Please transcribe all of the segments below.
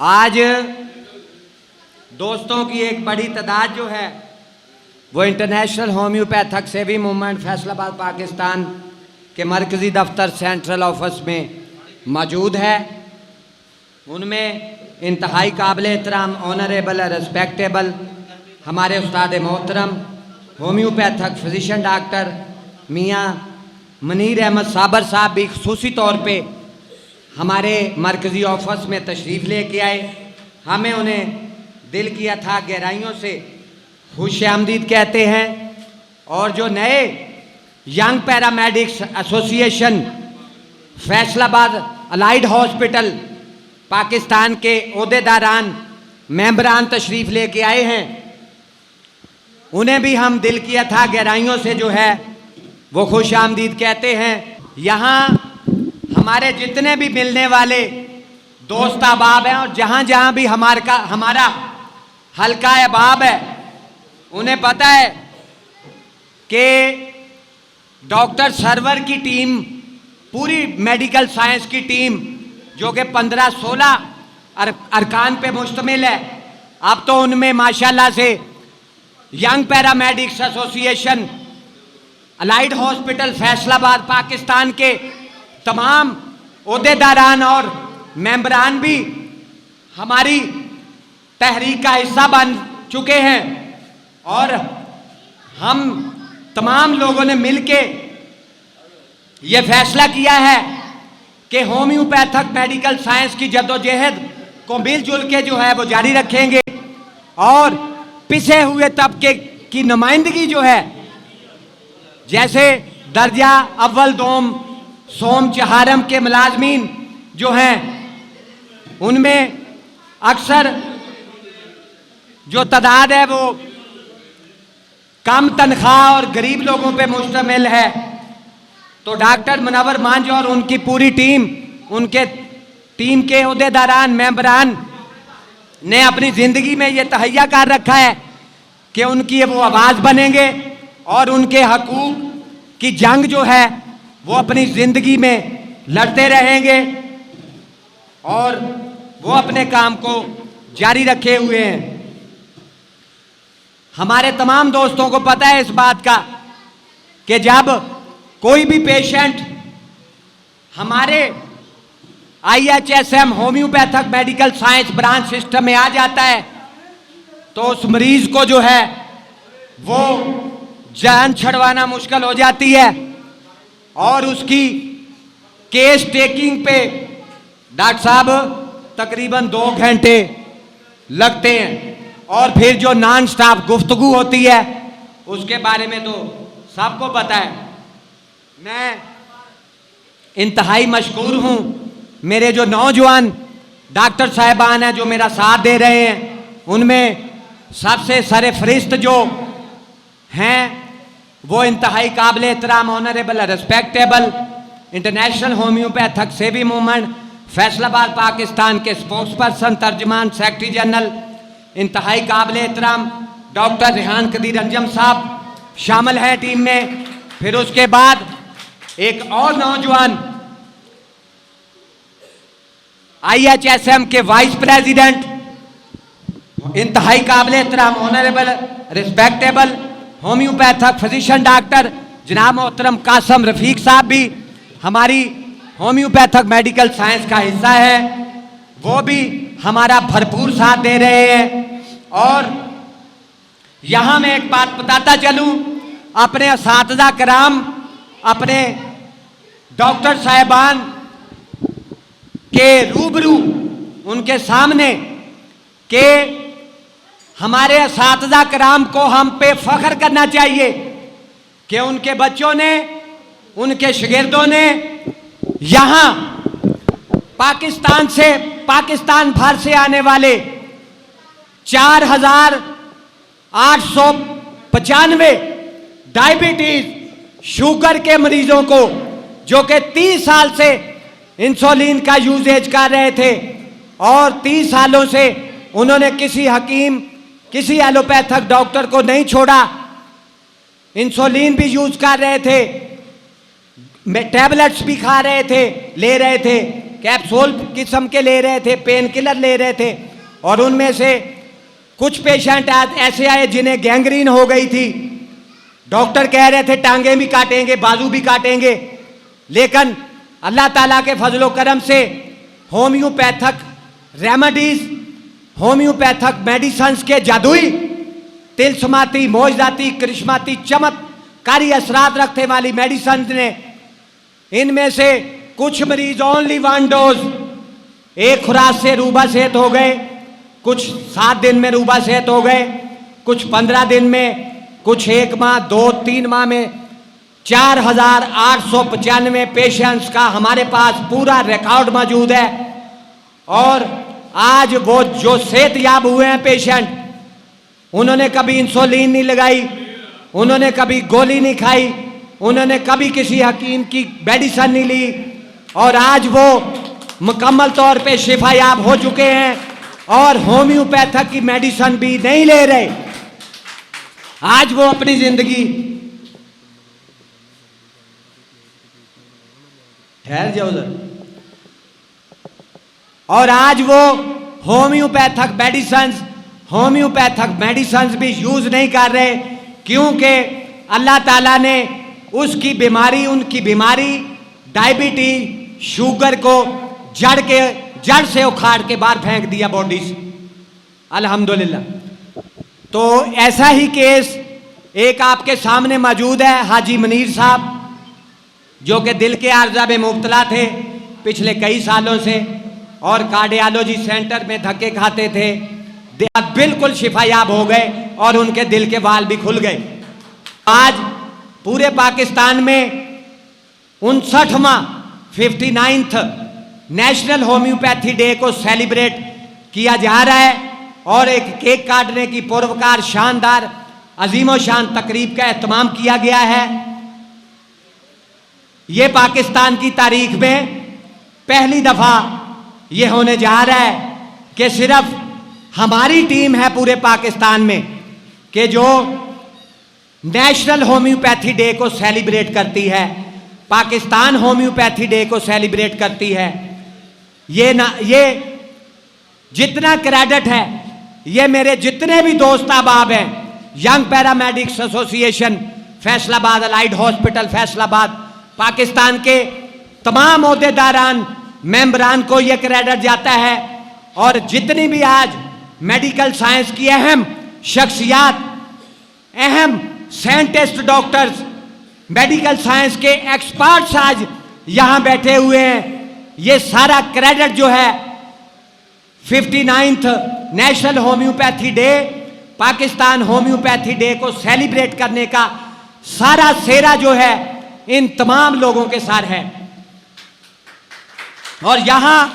आज दोस्तों की एक बड़ी तादाद जो है वो इंटरनेशनल होम्योपैथिक सेवी मूवमेंट फैसलाबाद पाकिस्तान के मरकज़ी दफ्तर सेंट्रल ऑफिस में मौजूद है। उनमें इंतहाई काबिल एहतराम ऑनरेबल रिस्पेक्टेबल हमारे उस्ताद मोहतरम होम्योपैथिक फिजिशियन डॉक्टर मियाँ मनीर अहमद साबर साहब भी ख़ुसूसी तौर पे हमारे मरकज़ी ऑफिस में तशरीफ़ लेके आए। हमें उन्हें दिल की अथाह गहराइयों से खुश आमदीद कहते हैं। और जो नए young paramedics association Faisalabad allied hospital Pakistan के ओहदेदारान मेंबरान तशरीफ़ लेके आए हैं, उन्हें भी हम दिल की अथाह गहराइयों से जो है वो खुश आमदीद कहते हैं। यहाँ हमारे जितने भी मिलने वाले दोस्त अहबाब हैं और जहाँ जहाँ भी हमारा हल्का अहबाब है, उन्हें पता है कि डॉक्टर सरवर की टीम, पूरी मेडिकल साइंस की टीम जो कि 15-16 अरकान पे मुश्तमिल है, अब तो उनमें माशाल्लाह से young paramedics association allied hospital Faisalabad Pakistan के तमाम ओहदेदारान और मेंबरान भी हमारी तहरीक का हिस्सा बन चुके हैं। और हम तमाम लोगों ने मिलके ये फैसला किया है कि होम्योपैथिक मेडिकल साइंस की जद्दोजहद को मिलजुल के जो है वो जारी रखेंगे और पिछे हुए तबके की नुमाइंदगी जो है, जैसे दर्जा अव्वल दोम सोम चहारम के मुलाजमीन जो हैं, उनमें अक्सर जो तादाद है वो कम तनख्वाह और गरीब लोगों पे मुश्तमिल है। तो डॉक्टर मुनव्वर मांझ और उनकी पूरी टीम, उनके टीम के ओहदेदारान मेंबरान ने अपनी ज़िंदगी में ये तहैया कर रखा है कि उनकी वो आवाज़ बनेंगे और उनके हकूक़ की जंग जो है वो अपनी ज़िंदगी में लड़ते रहेंगे और वो अपने काम को जारी रखे हुए हैं। हमारे तमाम दोस्तों को पता है इस बात का कि जब कोई भी पेशेंट हमारे IHSM homeopathic medical science branch system में आ जाता है तो उस मरीज को जो है वो जान छड़वाना मुश्किल हो जाती है और उसकी केस टेकिंग पे डॉक्टर साहब तकरीबन 2 घंटे लगते हैं। और फिर जो नॉन स्टॉप गुफ्तगू होती है उसके बारे में तो सबको पता है। मैं इंतहाई मशकूर हूँ मेरे जो नौजवान डॉक्टर साहिबान हैं जो मेरा साथ दे रहे हैं। उनमें सबसे सरफरिस्त जो हैं वो इंतहाई काबिल एहतराम ऑनरेबल रिस्पेक्टेबल इंटरनेशनल होम्योपैथिक सेवी मूवमेंट फैसलाबाद पाकिस्तान के स्पोक्स पर्सन तर्जमान सेक्रेटरी जनरल इंतहाई काबिल एहतराम डॉक्टर रेहान कदीर अंजम साहब शामिल हैं टीम में। फिर उसके बाद एक और नौजवान IHSM के वाइस प्रेसिडेंट इंतहाई काबिल एहतराम honourable respectable homeopathic physician doctor जनाब मोहतरम कासम रफीक साहब भी हमारी होम्योपैथिक मेडिकल साइंस का हिस्सा है, वो भी हमारा भरपूर साथ दे रहे हैं। और यहाँ मैं एक बात बताता चलूँ, अपने असातिज़ा कराम, अपने डॉक्टर साहिबान के रूबरू उनके सामने कि हमारे असातिज़ा कराम को हम पे फ़ख्र करना चाहिए कि उनके बच्चों ने, उनके शागिर्दों ने यहाँ पाकिस्तान भर से आने वाले 4,895 डायबिटीज शुगर के मरीजों को जो कि 30 साल से इंसुलिन का यूजेज कर रहे थे और 30 सालों से उन्होंने किसी हकीम, किसी एलोपैथिक डॉक्टर को नहीं छोड़ा, इंसुलिन भी यूज कर रहे थे, टैबलेट्स भी खा रहे थे, ले रहे थे, कैप्सूल किस्म के ले रहे थे, पेन किलर ले रहे थे, और उनमें से कुछ पेशेंट ऐसे आए जिन्हें गैंग्रीन हो गई थी। डॉक्टर कह रहे थे टांगे भी काटेंगे, बाजू भी काटेंगे, लेकिन अल्लाह ताला के फजलो करम से होम्योपैथिक रेमेडीज, होम्योपैथिक मेडिसिन्स के जादुई, तिलस्माती, मोजदाती, करिश्माती, चमत्कारी असरात रखने वाली मेडिसिन ने इनमें से कुछ मरीज ओनली 1 डोज, एक खुराक से रूबा सेहत हो गए, कुछ 7 दिन में रूबा सेहत हो गए, कुछ 15 दिन में, कुछ 1 माह, 2-3 माह में। 4895 पेशेंट्स का हमारे पास पूरा रिकॉर्ड मौजूद है। और आज वो जो सेहतयाब हुए हैं पेशेंट, उन्होंने कभी इंसुलिन नहीं लगाई, उन्होंने कभी गोली नहीं खाई, उन्होंने कभी किसी हकीम की मेडिसिन नहीं ली, और आज वो मुकम्मल तौर पे शिफायाब हो चुके हैं और होम्योपैथिक की मेडिसिन भी नहीं ले रहे। आज वो अपनी जिंदगी, ठहर जाओ उधर, और आज वो होम्योपैथिक मेडिसिन भी यूज नहीं कर रहे, क्योंकि अल्लाह ताला ने उसकी बीमारी, उनकी बीमारी डायबिटीज, शुगर को जड़ से उखाड़ के बाहर फेंक दिया बॉडी से, अल्हम्दुलिल्लाह। तो ऐसा ही केस एक आपके सामने मौजूद है, हाजी मनीर साहब, जो कि दिल के आर्जा में मुब्तला थे पिछले कई सालों से, और कार्डियोलॉजी सेंटर में धक्के खाते थे, बिल्कुल शिफायाब हो गए और उनके दिल के वाल भी खुल गए। आज पूरे पाकिस्तान में 59वां 59th नेशनल होम्योपैथी डे को सेलिब्रेट किया जा रहा है, और एक केक काटने की पुरवकार शानदार अजीमो शान तकरीब का एहतमाम किया गया है। ये पाकिस्तान की तारीख में पहली दफा ये होने जा रहा है कि सिर्फ हमारी टीम है पूरे पाकिस्तान में कि जो नेशनल होम्योपैथी डे को सेलिब्रेट करती है, पाकिस्तान होम्योपैथी डे को सेलिब्रेट करती है। ये जितना क्रेडिट है, ये मेरे जितने भी दोस्त अहबाब हैं, young paramedics association Faisalabad, allied hospital Faisalabad, Pakistan के तमाम ओहदेदारान, मेंबरान को यह क्रेडिट जाता है। और जितनी भी आज मेडिकल साइंस की अहम शख्सियात, अहम साइंटिस्ट, डॉक्टर्स, मेडिकल साइंस के एक्सपर्ट्स आज यहां बैठे हुए हैं, ये सारा क्रेडिट जो है 59th national homeopathy day, Pakistan homeopathy day को सेलिब्रेट करने का सारा सेरा जो है इन तमाम लोगों के साथ है। और यहां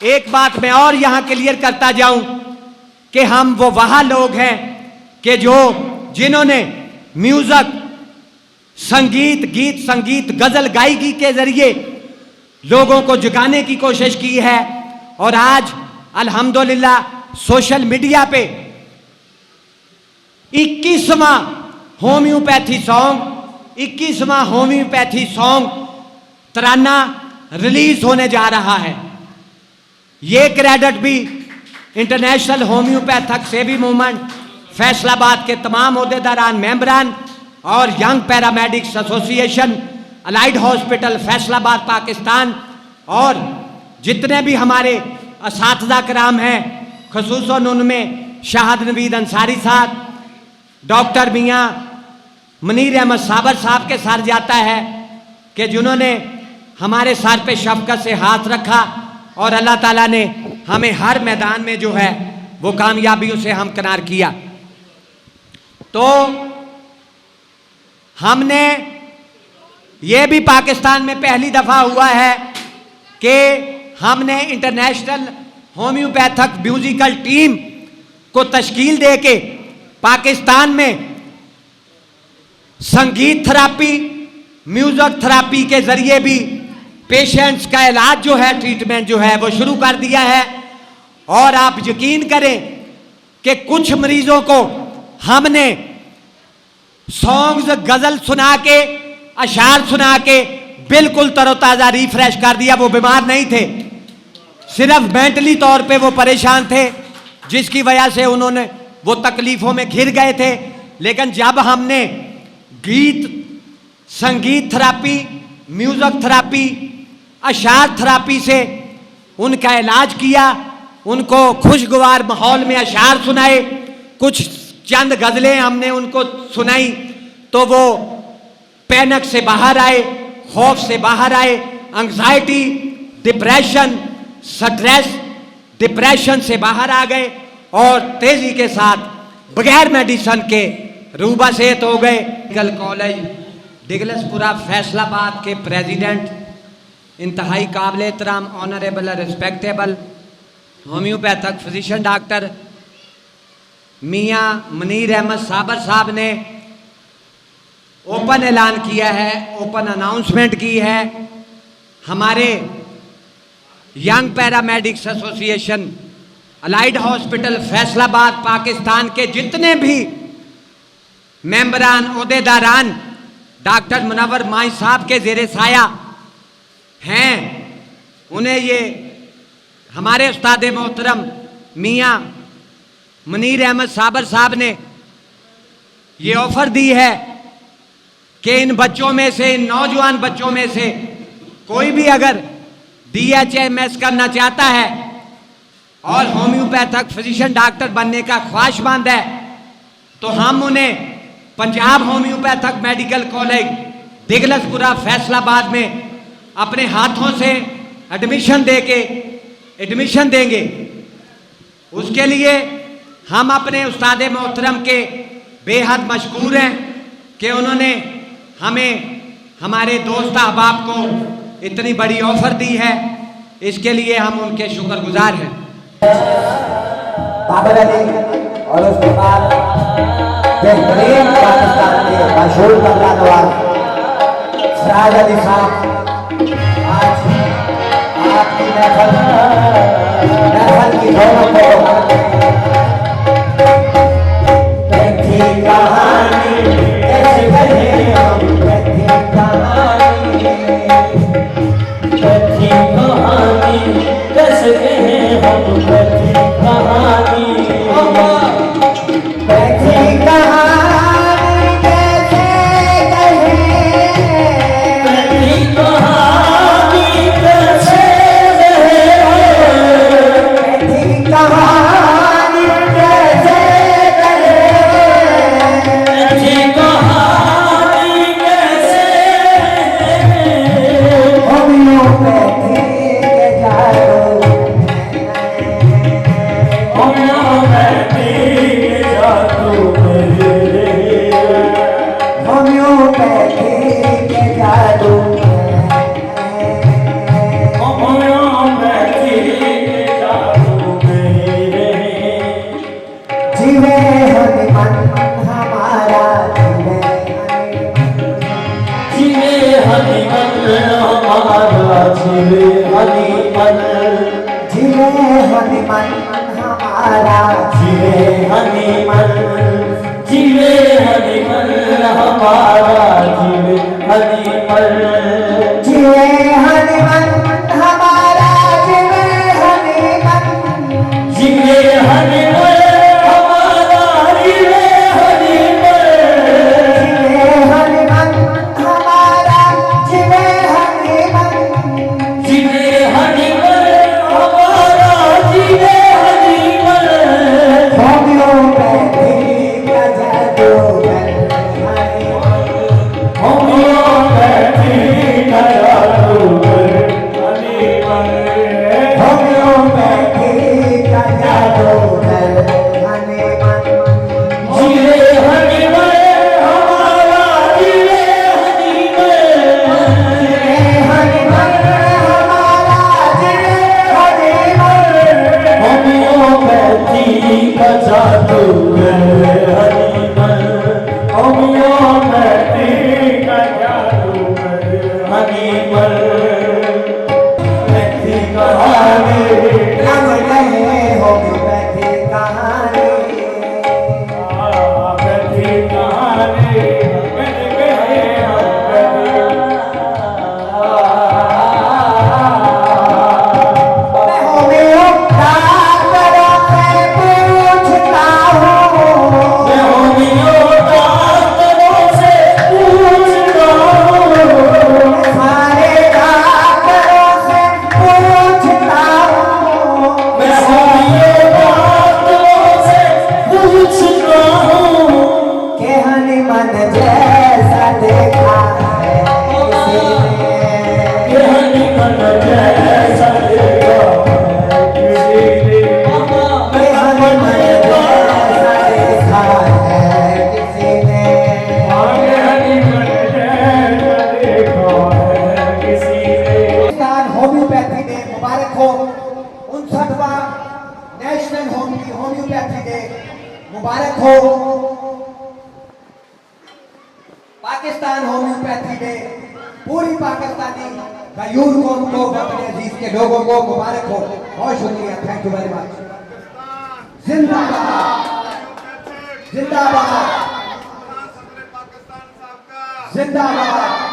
एक बात मैं और यहां क्लियर करता जाऊं कि हम वो वहां लोग हैं कि जिन्होंने म्यूजिक, संगीत, गीत संगीत, गजल गायकी के जरिए लोगों को जगाने की कोशिश की है। और आज अल्हम्दुलिल्लाह सोशल मीडिया पे 21वां होम्योपैथी सॉन्ग तराना रिलीज होने जा रहा है। ये क्रेडिट भी इंटरनेशनल होम्योपैथिक सेवी मूवमेंट फैसलाबाद के तमाम ओहदेदारान, मेंबरान और young paramedics association, allied hospital Faisalabad Pakistan, और जितने भी हमारे असातिज़ा कराम हैं, खुसूसन उनमें शाहद नवीद अंसारी साहब, डॉक्टर मियाँ मनीर अहमद साबर साहब के साथ जाता है कि जिन्होंने हमारे सर पे शफकत से हाथ रखा, और अल्लाह ताला ने हमें हर मैदान में जो है वो कामयाबियों से हमकिनार किया। तो हमने ये भी पाकिस्तान में पहली दफा हुआ है कि हमने इंटरनेशनल होम्योपैथिक म्यूजिकल टीम को तश्कील दे के पाकिस्तान में संगीत थेरापी, म्यूजिक थेरापी के जरिए भी पेशेंट्स का इलाज जो है, ट्रीटमेंट जो है वो शुरू कर दिया है। और आप यकीन करें कि कुछ मरीजों को हमने सॉन्ग्स, गजल सुना के, अशार सुना के बिल्कुल तरोताजा रिफ्रेश कर दिया। वो बीमार नहीं थे, सिर्फ मेंटली तौर पे वो परेशान थे, जिसकी वजह से उन्होंने वो तकलीफों में घिर गए थे। लेकिन जब हमने गीत, संगीत थेरापी, म्यूजिक थेरापी, अशार थेरापी से उनका इलाज किया, उनको खुशगवार माहौल में अशार सुनाए, कुछ चंद गजलें हमने उनको सुनाई, तो वो पैनिक से बाहर आए, खौफ से बाहर आए, एंग्जाइटी, डिप्रेशन, स्ट्रेस, डिप्रेशन से बाहर आ गए और तेजी के साथ बगैर मेडिसिन के रूबा सेहत हो गए। मेडिकल कॉलेज डिगलसपुरा फैसलाबाद के प्रेसिडेंट, इंतहाई काबिल एहतराम, honourable, respectable homeopathic physician doctor मियाँ मनीर अहमद साबर साहब ने ओपन ऐलान किया है, ओपन अनाउंसमेंट की है। हमारे young paramedics association, allied hospital Faisalabad, Pakistan के जितने भी मेंबरान, ओहदेदारान डॉक्टर मुनव्वर माई साहब के ज़ेरे साया हैं, उन्हें ये हमारे उस्ताद मोहतरम मियाँ मनीर अहमद साबर साहब ने ये ऑफर दी है कि इन बच्चों में से, इन नौजवान बच्चों में से कोई भी अगर DHMS करना चाहता है और होम्योपैथिक फिजिशियन डॉक्टर बनने का ख्वाहिशमंद है, तो हम उन्हें Punjab homoeopathic medical college Diglaspura Faisalabad में अपने हाथों से एडमिशन देंगे। उसके लिए हम अपने उस्ताद मोहतरम के बेहद मशकूर हैं कि उन्होंने हमें, हमारे दोस्त अहबाब को इतनी बड़ी ऑफर दी है। इसके लिए हम उनके शुक्रगुजार हैं। बाबर अली और उसके बाद बेहतरीन पाकिस्तान के मशहूर तबला नवाज सिराज अली साहब, आज आपकी महफिल की रौनक को बैठी कहानी कैसे कहे हम, बैठी कहानी कैसे कहे हम, बैठी कहानी बैठी कहानी कैसे कहे, बैठी कहानी कैसे कहे, बैठी कहानी कैसे कहे, बैठी कहानी कैसे होम्योपैथी के जादू, होम्योपैथी के जादू में, होम्योपैथी के जादू में, होम्योपैथी के जादू में जीवे हनीमन हमारा, जीवे हनीमन हमारा, जीवे हनीमन, जीवे हनीमन हमारा, जीवे हनीमन, जीवे हनीमन हमारा, जीवे हनीमन, जीवे हनीमन हमारा, जीवे हनीमन, जीवे हनीमन हमारा, जीवे हनीमन, जीवे हनीमन हमारा, जीवे हनीमन, जीवे हनीमन हमारा, जीवे हनीमन, होम्योपैथी का जादूगर हनीमन, होम्योपैथी का जादूगर हनीमन, होम्योपैथी का जादूगर हनीमन, जीवे हनीमन हमारा, जीवे हनीमन, जीवे हनीमन हमारा, जीवे हनीमन, होम्योपैथी का जादूगर हनीमन, होम्योपैथी का जादूगर हनीमन, बैठी कहानी रंग रहे होम्योपैथी कहानी, बैठी कहानी बैठ गए हम, मैं नेशनल होम्योपैथी डे मुबारक हो। पाकिस्तान होम्योपैथी डे पूरी पाकिस्तानी गयूर कौम को, अपने अजीज के लोगों को मुबारक हो। बहुत शुक्रिया, थैंक यू वेरी मच। जिंदाबाद जिंदाबाद जिंदाबाद।